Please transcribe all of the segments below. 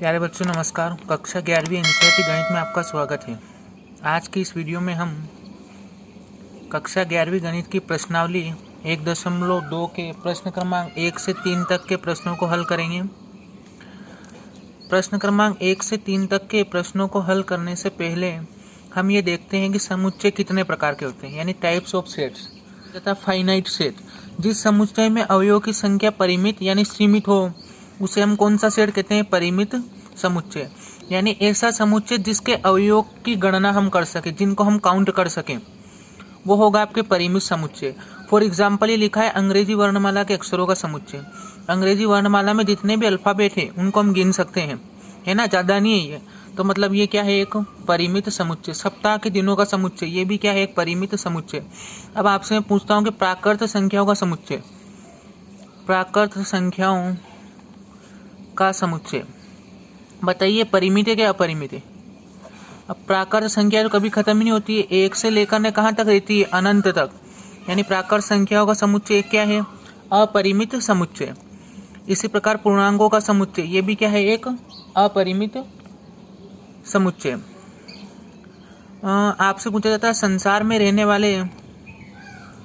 प्यारे बच्चों नमस्कार। कक्षा 11वीं एनसीईआरटी गणित में आपका स्वागत है। आज की इस वीडियो में हम कक्षा 11वीं गणित की प्रश्नावली 1.2 के प्रश्न क्रमांक 1 से 3 तक के प्रश्नों को हल करेंगे। प्रश्न क्रमांक 1 से 3 तक के प्रश्नों को हल करने से पहले हम ये देखते हैं कि समुच्चय कितने प्रकार के होते हैं, यानी टाइप्स ऑफ सेट्स तथा फाइनाइट सेट। जिस समुच्चय में अवयवों की संख्या परिमित यानी सीमित हो उसे हम कौन सा सेट कहते हैं? परिमित समुच्चय। यानी ऐसा समुच्चय जिसके अवयवों की गणना हम कर सके, जिनको हम काउंट कर सकें, वो होगा आपके परिमित समुच्चय। फॉर एग्जाम्पल ये लिखा है अंग्रेजी वर्णमाला के अक्षरों का समुच्चय। अंग्रेजी वर्णमाला में जितने भी अल्फाबेट है उनको हम गिन सकते हैं, है ना, ज्यादा नहीं है ये। तो मतलब ये क्या है? एक परिमित समुच्चय। सप्ताह के दिनों का समुच्चय, ये भी क्या है? एक परिमित समुच्चय। अब आपसे मैं पूछता हूँ कि प्राकृत संख्याओं का समुच्चय, प्राकृत संख्याओं का समुच्चय बताइए, परिमित है क्या अपरिमित है? अब प्राकृत संख्या तो कभी खत्म ही नहीं होती है, एक से लेकर ने कहाँ तक रहती है? अनंत तक। यानी प्राकृत संख्याओं का समुच्चय क्या है? अपरिमित समुच्चय। इसी प्रकार पूर्णांकों का समुच्चय, ये भी क्या है? एक अपरिमित समुच्चय। आपसे पूछा जाता है संसार में रहने वाले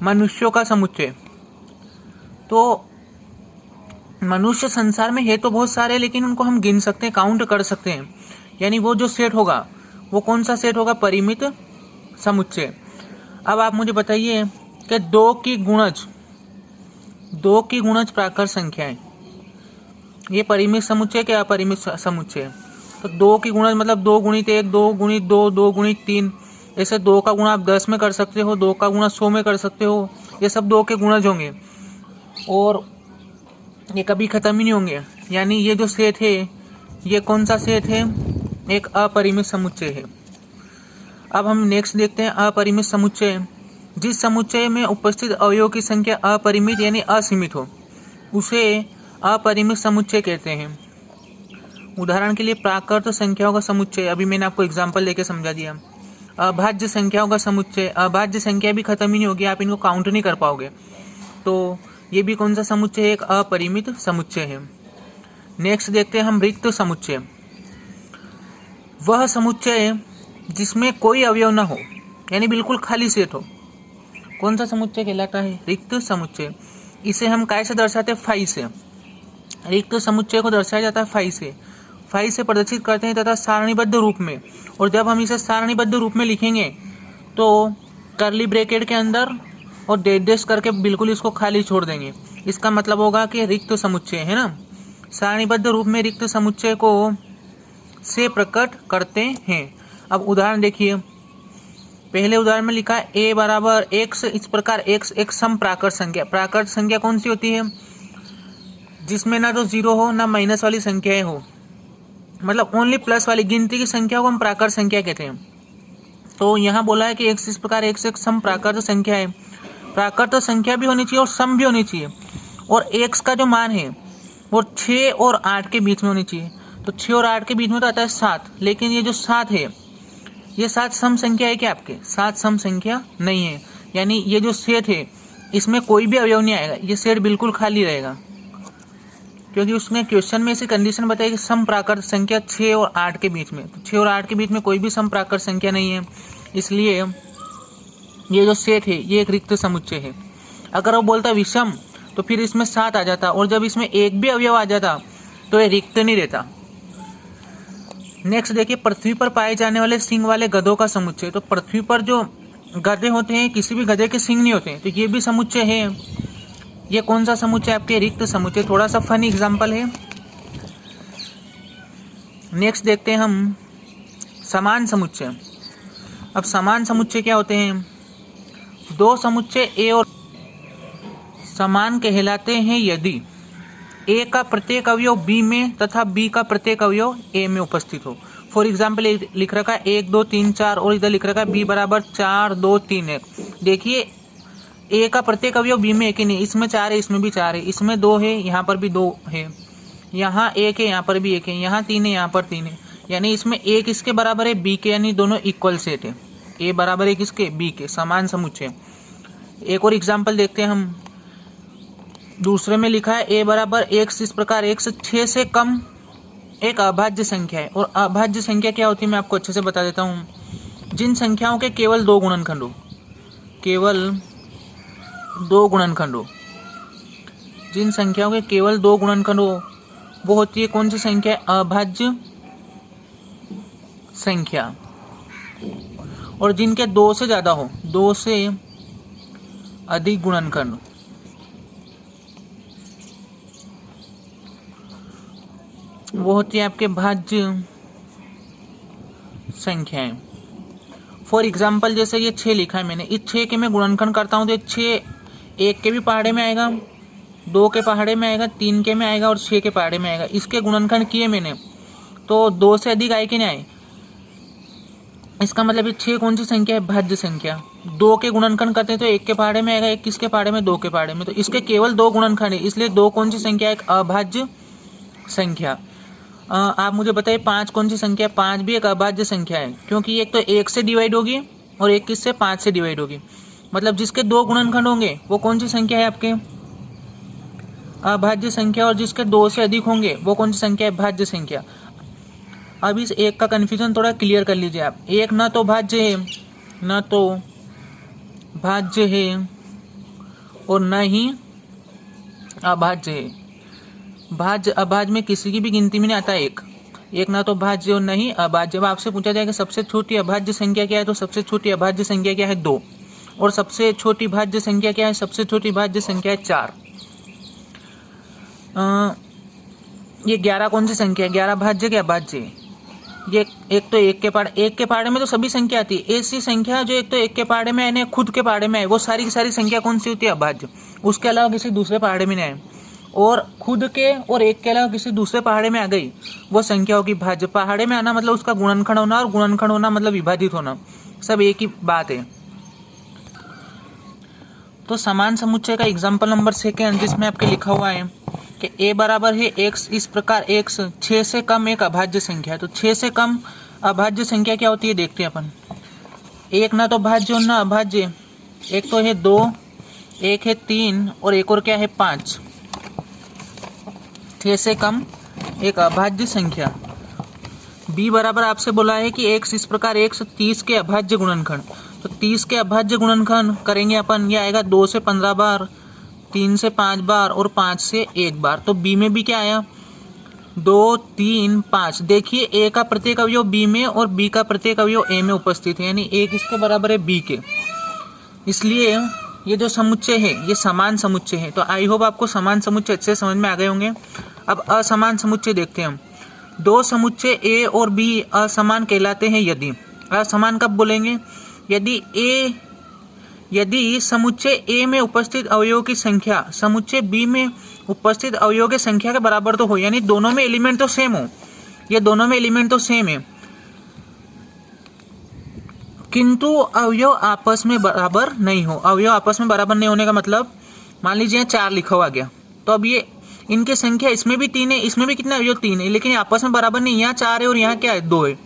मनुष्यों का समुच्चय। तो मनुष्य संसार में है तो बहुत सारे, लेकिन उनको हम गिन सकते हैं, काउंट कर सकते हैं। यानी वो जो सेट होगा वो कौन सा सेट होगा? परिमित समुच्चय। अब आप मुझे बताइए कि दो की गुणज प्राकृत संख्या है, ये परिमित समुच्चय क्या अपरिमित समुच्चय? तो 2 की गुणज मतलब 2 गुणित 1, 2 गुणित 2, 2 गुणित 3। ऐसे 2 का गुणा आप 10 में कर सकते हो, 2 का गुणा 100 में कर सकते हो। ये सब 2 के गुणज होंगे और ये कभी खत्म ही नहीं होंगे। यानी ये जो सेट है ये कौन सा सेट है? एक अपरिमित समुच्चय है। अब हम नेक्स्ट देखते हैं अपरिमित समुच्चय। जिस समुच्चय में उपस्थित अवयवों की संख्या अपरिमित यानी असीमित हो उसे अपरिमित समुच्चय कहते हैं। उदाहरण के लिए प्राकृत संख्याओं का समुच्चय, अभी मैंने आपको एग्जाम्पल लेके समझा दिया। अभाज्य संख्याओं का समुच्चय, अभाज्य संख्या भी खत्म ही नहीं होगी, आप इनको काउंट नहीं कर पाओगे, तो ये भी कौन सा समुच्चय है? एक अपरिमित समुच्चय है। नेक्स्ट देखते हैं हम रिक्त समुच्चय। वह समुच्चय जिसमें कोई अवयव ना हो, यानी बिल्कुल खाली सेट हो, कौन सा समुच्चय कहलाता है? रिक्त समुच्चय। इसे हम कैसे दर्शाते हैं? फाई से। रिक्त समुच्चय को दर्शाया जाता है फाई से। फाई से प्रदर्शित करते हैं तथा सारणीबद्ध रूप में। और जब हम इसे सारणीबद्ध रूप में लिखेंगे तो कर्ली ब्रैकेट के अंदर और डैश करके बिल्कुल इसको खाली छोड़ देंगे। इसका मतलब होगा कि रिक्त समुच्चय है ना। सारणीबद्ध रूप में रिक्त समुच्चय को से प्रकट करते हैं। अब उदाहरण देखिए, पहले उदाहरण में लिखा है a बराबर x। इस प्रकार x एक सम प्राकृत संख्या। प्राकृत संख्या कौन सी होती है? जिसमें ना तो जीरो हो ना माइनस वाली संख्याएं हो, मतलब ओनली प्लस वाली गिनती की संख्या को हम प्राकृत संख्या कहते हैं। तो यहाँ बोला है कि x इस प्रकार x एक सम प्राकृत संख्या है। प्राकृत संख्या भी होनी चाहिए और सम भी होनी चाहिए, और x का जो मान है वो 6 और 8 के बीच में होनी चाहिए। तो 6 और 8 के बीच में तो आता है 7, लेकिन ये जो 7 है ये 7 सम संख्या है क्या आपके? 7 सम संख्या नहीं है। यानी ये जो सेट है इसमें कोई भी अवयव नहीं आएगा, ये सेट बिल्कुल खाली रहेगा, क्योंकि उसने क्वेश्चन में ऐसी कंडीशन बताई कि सम प्राकृत संख्या 6 और 8 के बीच में। तो 6 और 8 के बीच में कोई भी सम प्राकृत संख्या नहीं है, इसलिए ये जो सेट है ये एक रिक्त समुच्चय है। अगर वो बोलता विषम तो फिर इसमें 7 आ जाता, और जब इसमें एक भी अवयव आ जाता तो ये रिक्त नहीं रहता। नेक्स्ट देखिए, पृथ्वी पर पाए जाने वाले सींग वाले गधों का समुच्चय। तो पृथ्वी पर जो गधे होते हैं किसी भी गधे के सींग नहीं होते हैं, तो ये भी समुच्चय है। ये कौन सा समुच्चय? आपके रिक्त समुच्चय। थोड़ा सा फनी एग्जाम्पल है। नेक्स्ट देखते हैं हम समान समुच्चय। अब समान समुच्चय क्या होते हैं? दो समुच्चय A और समान कहलाते हैं यदि A का प्रत्येक अवयव B में तथा B का प्रत्येक अवयव A में उपस्थित हो। फॉर एग्जाम्पल लिख रखा है 1 2 3 4 और इधर लिख रखा है B बराबर 4 2 3 1। देखिए A का प्रत्येक अवयव B में एक ही नहीं, इसमें 4 है, इसमें भी 4 है, इसमें 2 है, यहाँ पर भी 2 है, यहाँ 1 है, यहाँ पर भी 1 है, यहाँ 3 है, यहाँ पर 3 है। यानी इसमें A किसके बराबर है? B के, यानी दोनों इक्वल सेट है। A बराबर है किसके? B के। समान समुच्चय। एक और एग्जाम्पल देखते हैं हम। दूसरे में लिखा है a बराबर x। इस प्रकार x 6 से कम एक अभाज्य संख्या है। और अभाज्य संख्या क्या होती है मैं आपको अच्छे से बता देता हूँ। जिन संख्याओं के केवल दो गुणनखंड हो, केवल दो गुणनखंड हो, जिन संख्याओं के केवल दो गुणनखंड हो वो होती है कौन सी संख्या? अभाज्य संख्या। और जिनके दो से ज्यादा हो, दो से अधिक गुणनखंड, वो होती है आपके भाज्य संख्याएं। फॉर एग्जाम्पल जैसे ये 6 लिखा है मैंने, इस 6 के मैं गुणनखंड करता हूँ तो 6 1 के भी पहाड़े में आएगा, 2 के पहाड़े में आएगा, 3 के में आएगा और 6 के पहाड़े में आएगा। इसके गुणनखंड किए मैंने तो 2 से अधिक आए कि नहीं आए? इसका मतलब ये 6 कौन सी संख्या है? भाज्य संख्या। 2 के गुणनखंड करते हैं तो 1 के पहाड़े में आएगा, 1 किसके पहाड़े में? 2 के पहाड़े में। तो इसके केवल दो गुणनखंड है, इसलिए 2 कौन सी संख्या है? एक अभाज्य संख्या। आप मुझे बताइए 5 कौन सी संख्या है? 5 भी एक अभाज्य संख्या है, क्योंकि एक तो 1 से डिवाइड होगी और एक किससे? 5 से डिवाइड होगी। मतलब जिसके दो गुणनखंड होंगे वो कौन सी संख्या है आपके? अभाज्य संख्या। और जिसके 2 से अधिक होंगे वो कौन सी संख्या है? भाज्य संख्या। अब इस एक का कन्फ्यूजन थोड़ा क्लियर कर लीजिए आप। एक ना तो भाज्य है, ना तो भाज्य है और न ही अभाज्य है। भाज्य अभाज्य में किसी की भी गिनती में नहीं आता एक ना तो भाज्य और नहीं अभाज्य। जब आपसे पूछा जाएगा सबसे छोटी अभाज्य संख्या क्या है, तो सबसे छोटी अभाज्य संख्या क्या है? 2। और सबसे छोटी भाज्य संख्या क्या है? सबसे छोटी भाज्य संख्या है 4। ये 11 कौन सी संख्या है? 11 भाज्य क्या अभाज्य है? ये एक तो एक के पहाड़े में तो सभी संख्या आती है। ऐसी संख्या जो एक तो एक के पहाड़े में आए, खुद के पहाड़े में आए, वो सारी की सारी संख्या कौन सी होती है? अभाज्य। उसके अलावा किसी दूसरे पहाड़े में नहीं आए और खुद के और एक के अलावा किसी दूसरे पहाड़े में आ गई, वो संख्या होगी भाज्य। पहाड़े में आना मतलब उसका गुणनखंड होना, और गुणनखंड होना मतलब विभाजित होना, सब एक ही बात है। तो समान समुच्चय का एग्जाम्पल नंबर 2 जिसमें आपके लिखा हुआ है कि a बराबर है x, इस प्रकार x 6 से कम एक अभाज्य संख्या है। तो 6 से कम अभाज्य संख्या क्या होती है देखते हैं अपन। एक ना तो भाज्य और ना अभाज्य। एक तो है 2, एक है 3 और एक और क्या है 5। 6 से कम एक अभाज्य संख्या। b बराबर आपसे बोला है कि x, इस प्रकार x 30 के अभाज्य गुणनखंड। तो 30 के अभाज्य गुणनखंड करेंगे अपन, यह आएगा 2 से 15 बार, 3 से 5 बार और 5 से 1 बार। तो b में भी क्या आया? 2, 3, 5। देखिए a का प्रत्येक अवयव b में और b का प्रत्येक अवयव a में उपस्थित है, यानी a किसके बराबर है? b के। इसलिए ये जो समुच्चय है ये समान समुच्चय है। तो आई होप आपको समान समुच्चय अच्छे समझ में आ गए होंगे। अब असमान समुच्चय देखते हैं हम। दो समुच्चय a और b असमान कहलाते हैं यदि। असमान कब बोलेंगे? यदि समुच्चय a में उपस्थित अवयवों की संख्या समुच्चय b में उपस्थित अवयवों की संख्या के बराबर तो हो, यानी दोनों में एलिमेंट तो सेम हो, ये दोनों में एलिमेंट तो सेम है, किंतु अवयव आपस में बराबर नहीं हो। अवयव आपस में बराबर नहीं होने का मतलब, मान लीजिए 4 लिखा हुआ गया, तो अब ये इनकी संख्या इसमें भी 3 है, इसमें भी कितना अवयव? 3 है, लेकिन आपस में बराबर नहीं। यहाँ 4 है और यहाँ क्या है? 2 है।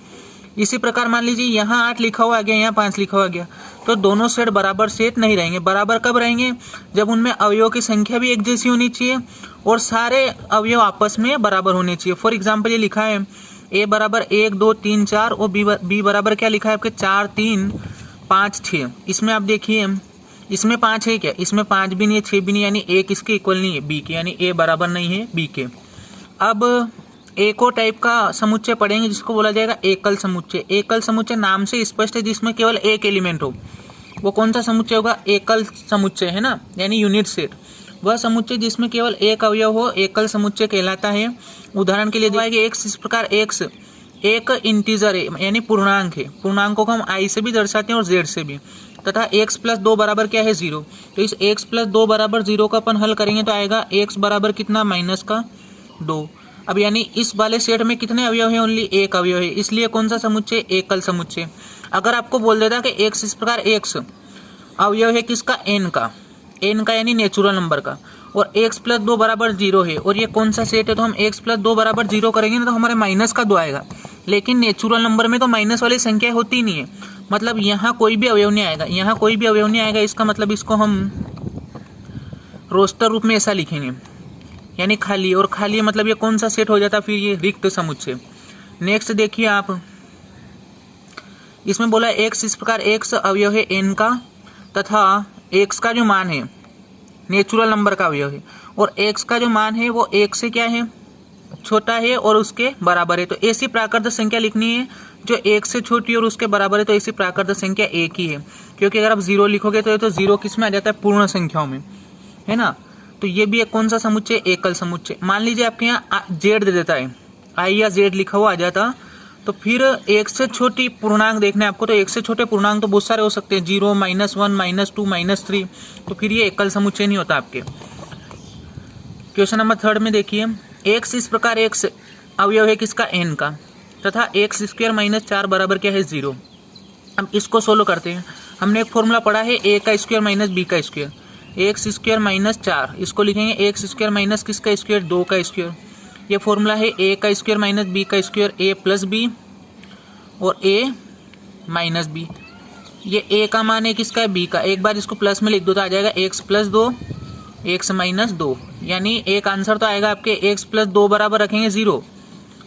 इसी प्रकार मान लीजिए यहाँ 8 लिखा हुआ गया, यहाँ 5 लिखा हुआ गया, तो दोनों सेट बराबर सेट नहीं रहेंगे। बराबर कब रहेंगे? जब उनमें अवयवों की संख्या भी एक जैसी होनी चाहिए और सारे अवयव आपस में बराबर होने चाहिए। फॉर एग्जाम्पल ये लिखा है a बराबर 1, 2, 3, 4 और b बराबर क्या लिखा है आपके? 4, 3, 5, 6। इसमें आप देखिए इसमें 5 है क्या? इसमें 5 भी नहीं है, 6 भी नहीं, यानी a किसके इक्वल नहीं है? b के, यानी a बराबर नहीं है b के। अब एक और टाइप का समुच्चय पढ़ेंगे जिसको बोला जाएगा एकल समुच्चय। एकल समुच्चय नाम से स्पष्ट है, जिसमें केवल एक एलिमेंट हो। वो कौन सा समुच्चय होगा? एकल समुच्चय, है ना, यानी यूनिट सेट। वह समुच्चय जिसमें केवल एक अवयव हो एकल समुच्चय कहलाता है। उदाहरण के लिए देखिए x, इस प्रकार x एक इंटीजर है, यानी पूर्णांक है। पूर्णांकों को हम i से भी दर्शाते हैं और z से भी। तथा x प्लस 2 बराबर क्या है? 0। तो इस x प्लस 2 बराबर 0 का अपन हल करेंगे तो आएगा x बराबर कितना? -2। अब यानी इस वाले सेट में कितने अवयव है? ओनली एक अवयव है, इसलिए कौन सा समुच्चय? एकल समुच्चय। अगर आपको बोल देता कि x, इस प्रकार x अवयव है किसका? n का यानी नेचुरल नंबर का, और x प्लस 2 बराबर 0 है, और ये कौन सा सेट है? तो हम x प्लस 2 बराबर 0 करेंगे ना तो हमारे -2 आएगा। लेकिन नेचुरल नंबर में तो माइनस वाली संख्या होती नहीं है, मतलब यहाँ कोई भी अवयव नहीं आएगा, यहाँ कोई भी अवयव नहीं आएगा। इसका मतलब इसको हम रोस्टर रूप में ऐसा लिखेंगे यानी खाली, और खाली मतलब ये कौन सा सेट हो जाता, फिर ये रिक्त समुच्चय। नेक्स्ट देखिए आप, इसमें बोला x इस प्रकार x अवयव है n का, तथा x का जो मान है नेचुरल नंबर का अवयव है, और x का जो मान है वो 1 से क्या है, छोटा है और उसके बराबर है। तो ऐसी प्राकृत संख्या लिखनी है जो 1 से छोटी और उसके बराबर है, तो ऐसी प्राकृत संख्या 1 ही है, क्योंकि अगर आप 0 लिखोगे तो ये तो 0 किस में आ जाता है, पूर्ण संख्याओं में, है ना। तो ये भी एक कौन सा समुच्चय, एकल समुच्चय। मान लीजिए आपके यहाँ z दे देता है, i या z लिखा हुआ आ जाता, तो फिर 1 से छोटी पूर्णांक देखना है आपको, तो 1 से छोटे पूर्णांक तो बहुत सारे हो सकते हैं, 0, -1, -2, -3, तो फिर ये एकल समुच्चय नहीं होता आपके। क्वेश्चन नंबर 3 में देखिए, x इस प्रकार x अवयव है किसका, n का, तथा x स्क्वायर माइनस 4 बराबर क्या है, 0। अब इसको सोल्व करते हैं। हमने एक फॉर्मूला पढ़ा है a का स्क्वायर माइनस b का स्क्वायर, x स्क्वायर माइनस 4, इसको लिखेंगे x स्क्वायर माइनस किसका स्क्वायर, 2 का स्क्वायर। ये फॉर्मूला है a का स्क्वायर माइनस b का स्क्वायर, a प्लस b और a माइनस b। ये a का मान है किसका है, b का। एक बार इसको प्लस में लिख दो तो आ जाएगा x प्लस 2 x माइनस 2, यानी एक आंसर तो आएगा आपके x प्लस 2 बराबर रखेंगे 0,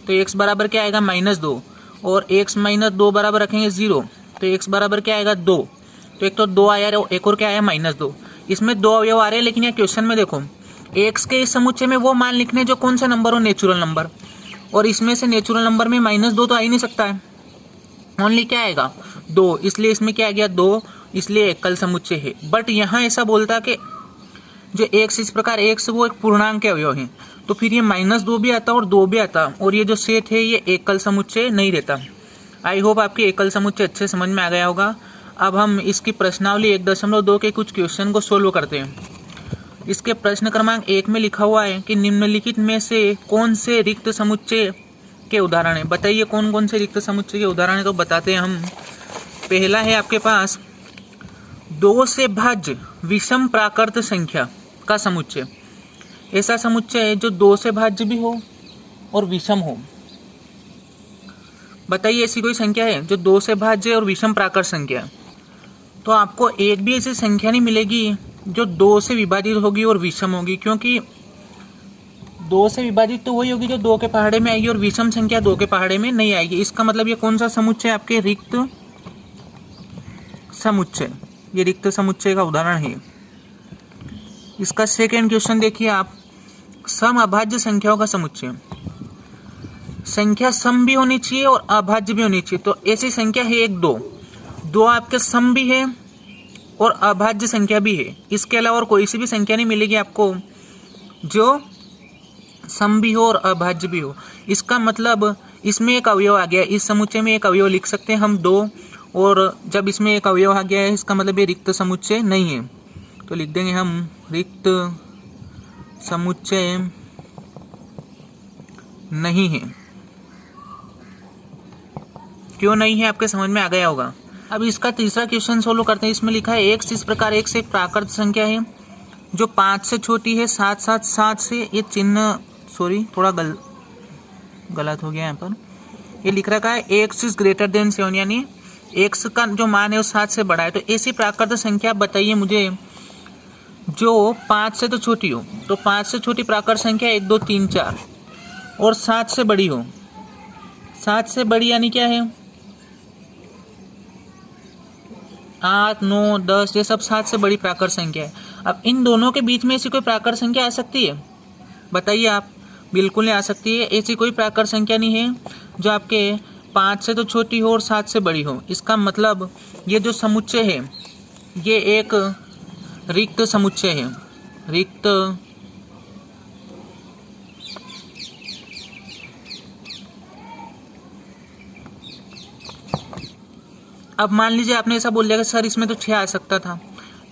तो x बराबर क्या आएगा, -2, और x माइनस 2 बराबर रखेंगे 0, तो x बराबर क्या आएगा, 2। तो एक तो 2 आया और एक और क्या आया, -2। इसमें 2 अवयव आ रहे हैं, लेकिन यहाँ क्वेश्चन में देखो x के इस समुच्चय में वो मान लिखने जो कौन सा नंबर हो, नेचुरल नंबर, और इसमें से नेचुरल नंबर में -2 तो आ ही नहीं सकता है, ओनली क्या आएगा, 2, इसलिए इसमें क्या आ गया, 2, इसलिए एकल समुच्चय है। बट यहाँ ऐसा बोलता कि जो x इस प्रकार x वो एक पूर्णांक के अवयव है, तो फिर ये -2 भी आता और 2 भी आता, और ये जो सेट है ये एकल समुच्चय नहीं रहता। आई होप आपके एकल समुच्चय अच्छे समझ में आ गया होगा। अब हम इसकी प्रश्नावली 1.2 के कुछ क्वेश्चन को सोल्व करते हैं। इसके प्रश्न क्रमांक 1 में लिखा हुआ है कि निम्नलिखित में से कौन से रिक्त समुच्चय के उदाहरण है। बताइए कौन कौन से रिक्त समुच्चय के उदाहरण है, तो बताते हैं हम। पहला है आपके पास 2 से भाज्य विषम प्राकृत संख्या का समुच्चय। ऐसा समुच्चय है जो 2 से भाज्य भी हो और विषम हो। बताइए ऐसी कोई संख्या है जो 2 से भाज्य और विषम प्राकृत संख्या है। तो आपको एक भी ऐसी संख्या नहीं मिलेगी जो 2 से विभाजित होगी और विषम होगी, क्योंकि 2 से विभाजित तो वही होगी जो 2 के पहाड़े में आएगी, और विषम संख्या 2 के पहाड़े में नहीं आएगी। इसका मतलब ये कौन सा समुच्चय आपके, रिक्त समुच्चय। ये रिक्त समुच्चय का उदाहरण है। इसका सेकेंड क्वेश्चन देखिए आप, सम अभाज्य संख्याओं का समुच्चय। संख्या सम भी होनी चाहिए और अभाज्य भी होनी चाहिए। तो ऐसी संख्या है 1, 2 आपके सम भी है और अभाज्य संख्या भी है। इसके अलावा और कोई सी भी संख्या नहीं मिलेगी आपको जो सम भी हो और अभाज्य भी हो। इसका मतलब इसमें एक अवयव आ गया, इस समुच्चय में एक अवयव लिख सकते हैं हम 2, और जब इसमें एक अवयव आ गया है इसका मतलब ये रिक्त समुच्चय नहीं है। तो लिख देंगे हम रिक्त समुच्चय नहीं है। क्यों नहीं है आपके समझ में आ गया होगा। अब इसका तीसरा क्वेश्चन सोल्व करते हैं। इसमें लिखा है x इस प्रकार x एक प्राकृत संख्या है जो 5 से छोटी है, 7, 7, 7 से, ये चिन्ह सॉरी थोड़ा गलत हो गया यहाँ पर। ये लिख रखा है x इज ग्रेटर देन 7, यानी x का जो मान है वो 7 से बड़ा है। तो ऐसी प्राकृत संख्या बताइए मुझे जो 5 से तो छोटी हो। तो 5 से छोटी प्राकृत संख्या 1, 2, 3, 4 और 7 से बड़ी हो। 7 से बड़ी यानी क्या है, 8, 9, 10, ये सब 7 से बड़ी प्राकृत संख्या है। अब इन दोनों के बीच में ऐसी कोई प्राकृत संख्या आ सकती है, बताइए आप। बिल्कुल नहीं आ सकती है। ऐसी कोई प्राकृत संख्या नहीं है जो आपके 5 से तो छोटी हो और 7 से बड़ी हो। इसका मतलब ये जो समुच्चय है ये एक रिक्त समुच्चय है। रिक्त अब मान लीजिए आपने ऐसा बोल दिया कि सर इसमें तो 6 आ सकता था।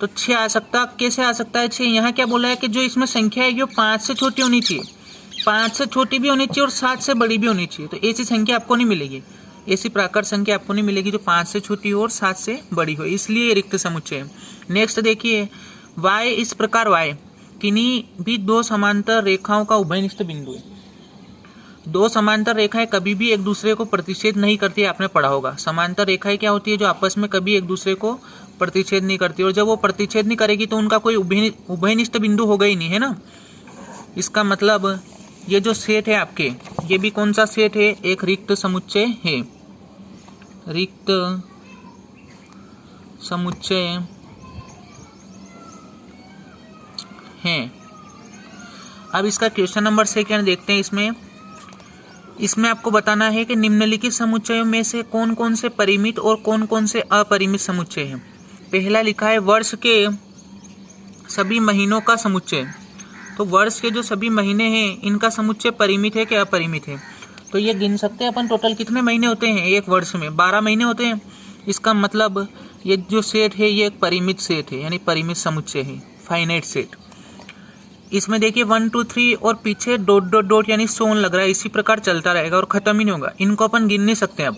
तो 6 आ सकता, कैसे आ सकता है 6? यहाँ क्या बोला है कि जो इसमें संख्या है वो 5 से छोटी होनी चाहिए, 5 से छोटी भी होनी चाहिए और 7 से बड़ी भी होनी चाहिए। तो ऐसी संख्या आपको नहीं मिलेगी, ऐसी प्राकृत संख्या आपको नहीं मिलेगी जो 5 से छोटी हो और 7 से बड़ी हो, इसलिए रिक्त समुच्चय है। नेक्स्ट देखिए, y इस प्रकार y किन्हीं भी 2 समांतर रेखाओं का उभयनिष्ठ बिंदु है। 2 समांतर रेखाएं कभी भी एक दूसरे को प्रतिच्छेद नहीं करती, आपने पढ़ा होगा। समांतर रेखाएं क्या होती है, जो आपस में कभी एक दूसरे को प्रतिच्छेद नहीं करती, और जब वो प्रतिच्छेद नहीं करेगी तो उनका कोई उभयनिष्ठ बिंदु होगा ही नहीं, है ना। इसका मतलब ये जो सेट है आपके, ये भी कौन सा सेट है, एक रिक्त समुच्चय है, रिक्त समुच्चय है। अब इसका क्वेश्चन नंबर 2 देखते हैं। इसमें आपको बताना है कि निम्नलिखित समुच्चयों में से कौन कौन से परिमित और कौन कौन से अपरिमित समुच्चय हैं। पहला लिखा है वर्ष के सभी महीनों का समुच्चय। तो वर्ष के जो सभी महीने हैं इनका समुच्चय परिमित है कि अपरिमित है। तो ये गिन सकते हैं अपन टोटल कितने महीने होते हैं एक वर्ष में, 12 महीने होते हैं। इसका मतलब ये जो सेट है ये एक परिमित सेट है, यानी परिमित समुच्चय है, फाइनाइट सेट। इसमें देखिए 1 2 3 और पीछे डॉट डॉट डॉट यानी सोन लग रहा है, इसी प्रकार चलता रहेगा और खत्म ही नहीं होगा। इनको अपन गिन नहीं सकते। अब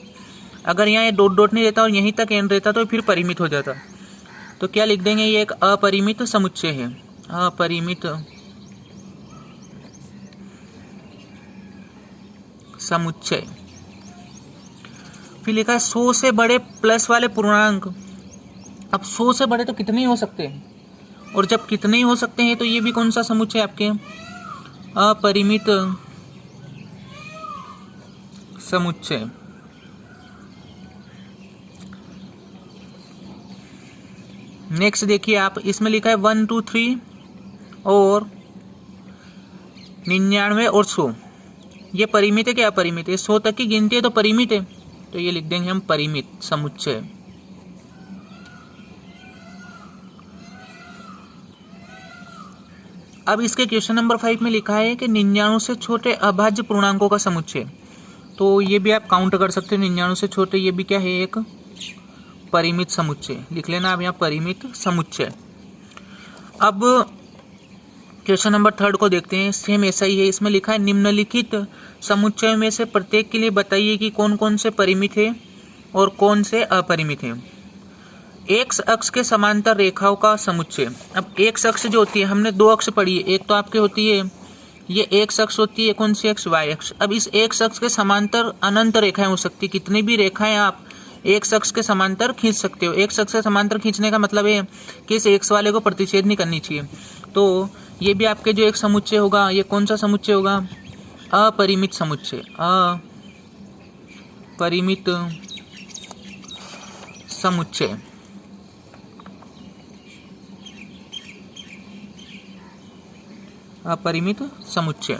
अगर यहाँ ये डॉट डॉट नहीं रहता और यहीं तक एंड रहता तो फिर परिमित हो जाता। तो क्या लिख देंगे, ये एक अपरिमित समुच्चय है, अपरिमित समुच्चय। फिर लिखा है 100 से बड़े प्लस वाले पूर्णांक। अब 100 से बड़े तो कितने ही हो सकते हैं, और जब कितने ही हो सकते हैं तो ये भी कौन सा समुच्चय आपके, अपरिमित समुच्चय। नेक्स्ट देखिए आप, इसमें लिखा है 1 2 3 और 99 और 100, ये परिमित है क्या अपरिमित है। 100 तक की गिनती है तो परिमित है, तो ये लिख देंगे हम परिमित समुच्चय। अब इसके क्वेश्चन नंबर 5 में लिखा है कि 99 से छोटे अभाज्य पूर्णांकों का समुच्चय। तो ये भी आप काउंट कर सकते हो, 99 से छोटे, ये भी क्या है, एक परिमित समुच्चय। लिख लेना आप यहाँ परिमित समुच्चय। अब क्वेश्चन नंबर 3 को देखते हैं, सेम ऐसा ही है। इसमें लिखा है निम्नलिखित समुच्चयों में से प्रत्येक के लिए बताइए कि कौन कौन से परिमित है और कौन से अपरिमित है। एक्स अक्ष के समांतर रेखाओं का समुच्चय। अब एक्स अक्ष जो होती है, हमने 2 अक्ष पढ़ी है, एक तो आपके होती है ये एक्स अक्ष होती है, कौन सी अक्ष, वाई अक्ष। अब इस एक्स अक्ष के समांतर अनंत रेखाएं हो सकती, कितनी भी रेखाएं आप एक्स अक्ष के समांतर खींच सकते हो। एक्स अक्ष के समांतर खींचने का मतलब है कि इस एक्स वाले को प्रतिच्छेद नहीं करनी चाहिए। तो ये भी आपके जो एक समुच्चय होगा, ये कौन सा समुच्चय होगा, अपरिमित समुच्चय, अपरिमित समुच्चय। अपरिमित समुच्चय।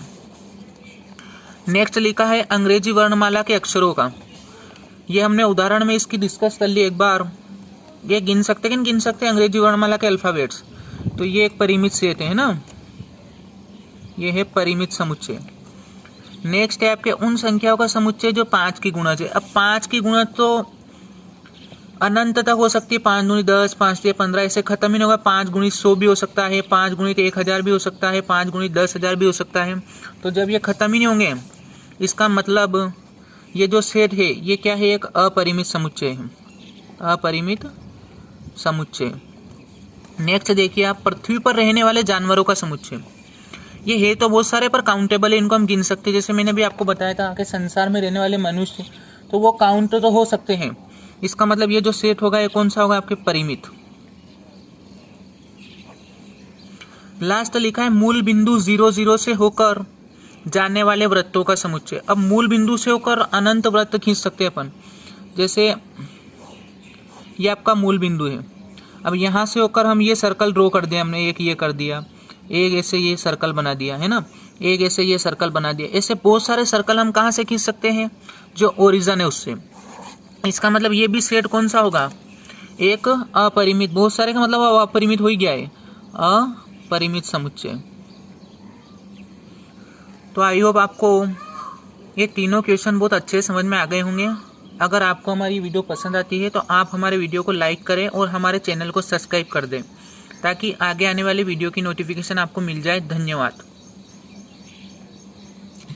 नेक्स्ट लिखा है अंग्रेजी वर्णमाला के अक्षरों का। ये हमने उदाहरण में इसकी डिस्कस कर ली एक बार। ये गिन सकते हैं अंग्रेजी वर्णमाला के अल्फाबेट्स। तो ये एक परिमित सेट है ना, ये है परिमित समुच्चय। नेक्स्ट है आपके उन संख्याओं का समुच्चय जो 5 की गुणज है। अब 5 की गुणज तो अनंत तक हो सकती है, 5 गुणित 10, 5 3 15, ऐसे खत्म ही नहीं होगा। 5 गुणित 100 भी हो सकता है, 5 गुणित 1000 भी हो सकता है, 5 गुणित 10,000 भी हो सकता है। तो जब ये खत्म ही नहीं होंगे, इसका मतलब ये जो सेट है ये क्या है, एक अपरिमित समुच्चय है, अपरिमित समुच्चय। नेक्स्ट देखिए आप, पृथ्वी पर रहने वाले जानवरों का समुच्चय। ये है तो बहुत सारे पर काउंटेबल है, इनको हम गिन सकते हैं। जैसे मैंने भी आपको बताया था कि संसार में रहने वाले मनुष्य, तो वो काउंट तो हो सकते हैं। इसका मतलब ये जो सेट होगा ये कौन सा होगा, आपके परिमित। लास्ट लिखा है मूल बिंदु 0 0 से होकर जाने वाले वृत्तों का समुच्चय। अब मूल बिंदु से होकर अनंत वृत्त खींच सकते हैं अपन। जैसे ये आपका मूल बिंदु है, अब यहाँ से होकर हम ये सर्कल ड्रॉ कर दिया हमने, एक ये कर दिया, एक ऐसे ये सर्कल बना दिया है ना, एक ऐसे ये सर्कल बना दिया। ऐसे बहुत सारे सर्कल हम कहाँ से खींच सकते हैं, जो ओरिजिन है उससे। इसका मतलब ये भी सेट कौन सा होगा, एक अपरिमित। बहुत सारे का मतलब अपरिमित हो ही गया है, अपरिमित समुच्चय। तो आई होप आपको ये तीनों क्वेश्चन बहुत अच्छे समझ में आ गए होंगे। अगर आपको हमारी वीडियो पसंद आती है तो आप हमारे वीडियो को लाइक करें और हमारे चैनल को सब्सक्राइब कर दें, ताकि आगे आने वाली वीडियो की नोटिफिकेशन आपको मिल जाए। धन्यवाद।